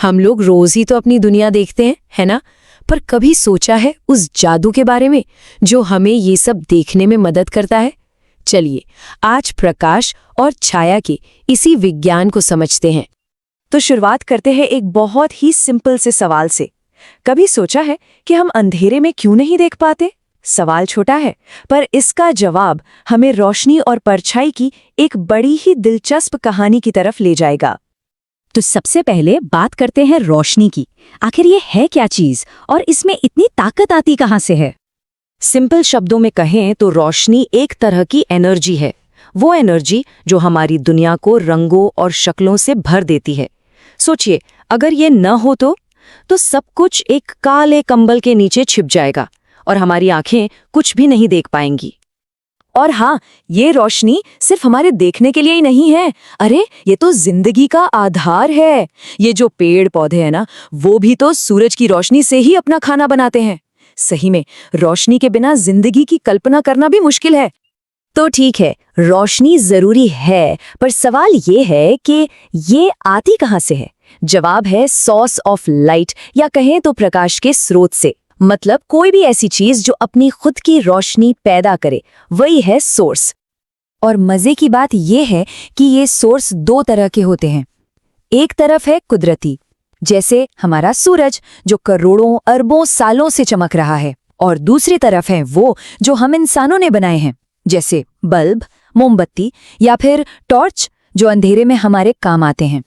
हम लोग रोज ही तो अपनी दुनिया देखते हैं, है ना? पर कभी सोचा है उस जादू के बारे में जो हमें ये सब देखने में मदद करता है? चलिए आज प्रकाश और छाया के इसी विज्ञान को समझते हैं। तो शुरुआत करते हैं एक बहुत ही सिंपल से सवाल से। कभी सोचा है कि हम अंधेरे में क्यों नहीं देख पाते? सवाल छोटा है, पर इसका जवाब हमें रोशनी और परछाई की एक बड़ी ही दिलचस्प कहानी की तरफ ले जाएगा। तो सबसे पहले बात करते हैं रोशनी की। आखिर ये है क्या चीज और इसमें इतनी ताकत आती कहाँ से है? सिंपल शब्दों में कहें तो रोशनी एक तरह की एनर्जी है। वो एनर्जी जो हमारी दुनिया को रंगों और शक्लों से भर देती है। सोचिए, अगर ये न हो तो सब कुछ एक काले कंबल के नीचे छिप जाएगा और हमारी आंखें कुछ भी नहीं देख पाएंगी। और हाँ, ये रोशनी सिर्फ हमारे देखने के लिए ही नहीं है। अरे, ये तो जिंदगी का आधार है। ये जो पेड़ पौधे हैं ना, वो भी तो सूरज की रोशनी से ही अपना खाना बनाते हैं। सही में, रोशनी के बिना जिंदगी की कल्पना करना भी मुश्किल है। तो ठीक है, रोशनी जरूरी है, पर सवाल ये है कि ये आती कहाँ से है? जवाब है सोर्स ऑफ लाइट, या कहें तो प्रकाश के स्रोत से। मतलब कोई भी ऐसी चीज जो अपनी खुद की रोशनी पैदा करे, वही है सोर्स। और मजे की बात यह है कि ये सोर्स दो तरह के होते हैं। एक तरफ है कुदरती, जैसे हमारा सूरज जो करोड़ों अरबों सालों से चमक रहा है, और दूसरी तरफ है वो जो हम इंसानों ने बनाए हैं, जैसे बल्ब, मोमबत्ती या फिर टॉर्च, जो अंधेरे में हमारे काम आते हैं।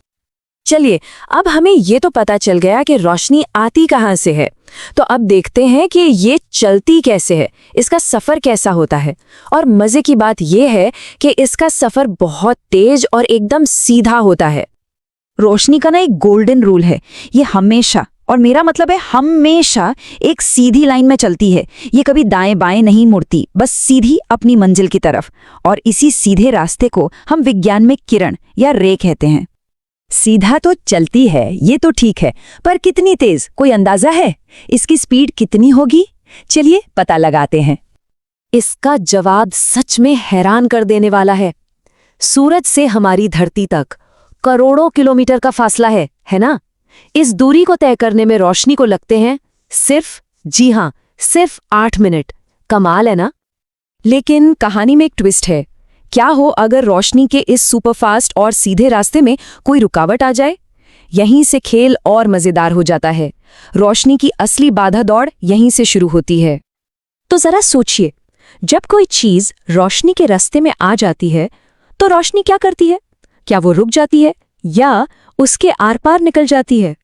चलिए, अब हमें ये तो पता चल गया कि रोशनी आती कहाँ से है, तो अब देखते हैं कि ये चलती कैसे है, इसका सफ़र कैसा होता है। और मज़े की बात यह है कि इसका सफ़र बहुत तेज और एकदम सीधा होता है। रोशनी का ना एक गोल्डन रूल है, ये हमेशा, और मेरा मतलब है हमेशा, एक सीधी लाइन में चलती है। ये कभी दाएं बाएं नहीं मुड़ती, बस सीधी अपनी मंजिल की तरफ। और इसी सीधे रास्ते को हम विज्ञान में किरण या रे कहते हैं। सीधा तो चलती है, ये तो ठीक है, पर कितनी तेज, कोई अंदाजा है? इसकी स्पीड कितनी होगी? चलिए पता लगाते हैं। इसका जवाब सच में हैरान कर देने वाला है। सूरज से हमारी धरती तक करोड़ों किलोमीटर का फासला है ना? इस दूरी को तय करने में रोशनी को लगते हैं सिर्फ 8 मिनट। कमाल है ना? लेकिन कहानी में एक ट्विस्ट है। क्या हो अगर रोशनी के इस सुपरफास्ट और सीधे रास्ते में कोई रुकावट आ जाए? यहीं से खेल और मजेदार हो जाता है। रोशनी की असली बाधा दौड़ यहीं से शुरू होती है। तो जरा सोचिए, जब कोई चीज रोशनी के रास्ते में आ जाती है तो रोशनी क्या करती है? क्या वो रुक जाती है या उसके आर पार निकल जाती है?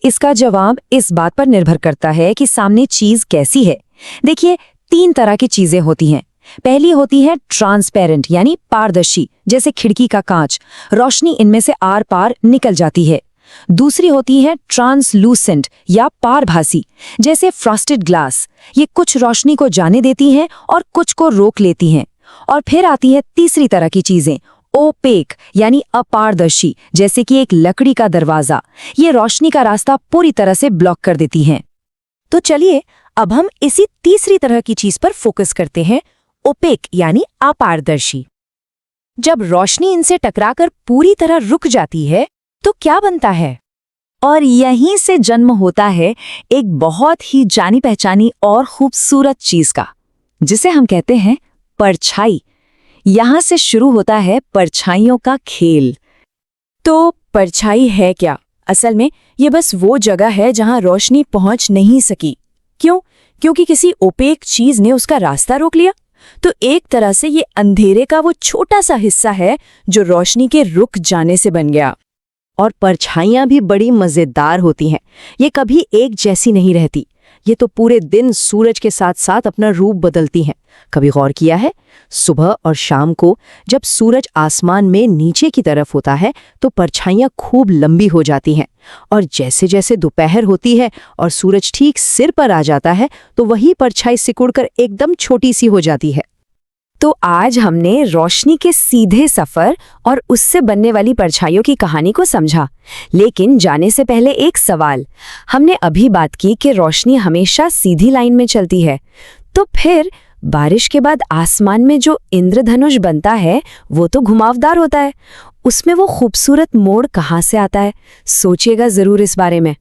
इसका जवाब इस बात पर निर्भर करता है कि सामने चीज कैसी है। देखिए, 3 तरह की चीजें होती हैं। पहली होती है ट्रांसपेरेंट, यानी पारदर्शी, जैसे खिड़की का कांच। रोशनी इनमें से आर पार निकल जाती है। दूसरी होती है ट्रांसलूसेंट या पारभासी, जैसे फ्रॉस्टेड ग्लास। ये कुछ रोशनी को जाने देती हैं और कुछ को रोक लेती हैं। और फिर आती है तीसरी तरह की चीजें, ओपेक, यानी अपारदर्शी, जैसे कि एक लकड़ी का दरवाजा। ये रोशनी का रास्ता पूरी तरह से ब्लॉक कर देती हैं। तो चलिए अब हम इसी तीसरी तरह की चीज पर फोकस करते हैं, ओपेक यानी अपारदर्शी। जब रोशनी इनसे टकराकर पूरी तरह रुक जाती है तो क्या बनता है? और यहीं से जन्म होता है एक बहुत ही जानी पहचानी और खूबसूरत चीज का, जिसे हम कहते हैं परछाई। यहां से शुरू होता है परछाइयों का खेल। तो परछाई है क्या? असल में ये बस वो जगह है जहां रोशनी पहुंच नहीं सकी। क्यों? क्योंकि किसी ओपेक चीज ने उसका रास्ता रोक लिया। तो एक तरह से ये अंधेरे का वो छोटा सा हिस्सा है जो रोशनी के रुक जाने से बन गया। और परछाइयां भी बड़ी मजेदार होती हैं। ये कभी एक जैसी नहीं रहती। ये तो पूरे दिन सूरज के साथ साथ अपना रूप बदलती हैं। कभी गौर किया है? सुबह और शाम को जब सूरज आसमान में नीचे की तरफ होता है तो परछाइयां खूब लंबी हो जाती हैं, और जैसे जैसे दोपहर होती है और सूरज ठीक सिर पर आ जाता है तो वही परछाई सिकुड़कर एकदम छोटी सी हो जाती है। तो आज हमने रोशनी के सीधे सफर और उससे बनने वाली परछाइयों की कहानी को समझा। लेकिन जाने से पहले एक सवाल। हमने अभी बात की कि रोशनी हमेशा सीधी लाइन में चलती है, तो फिर बारिश के बाद आसमान में जो इंद्रधनुष बनता है वो तो घुमावदार होता है। उसमें वो खूबसूरत मोड़ कहाँ से आता है? सोचिएगा जरूर इस बारे में।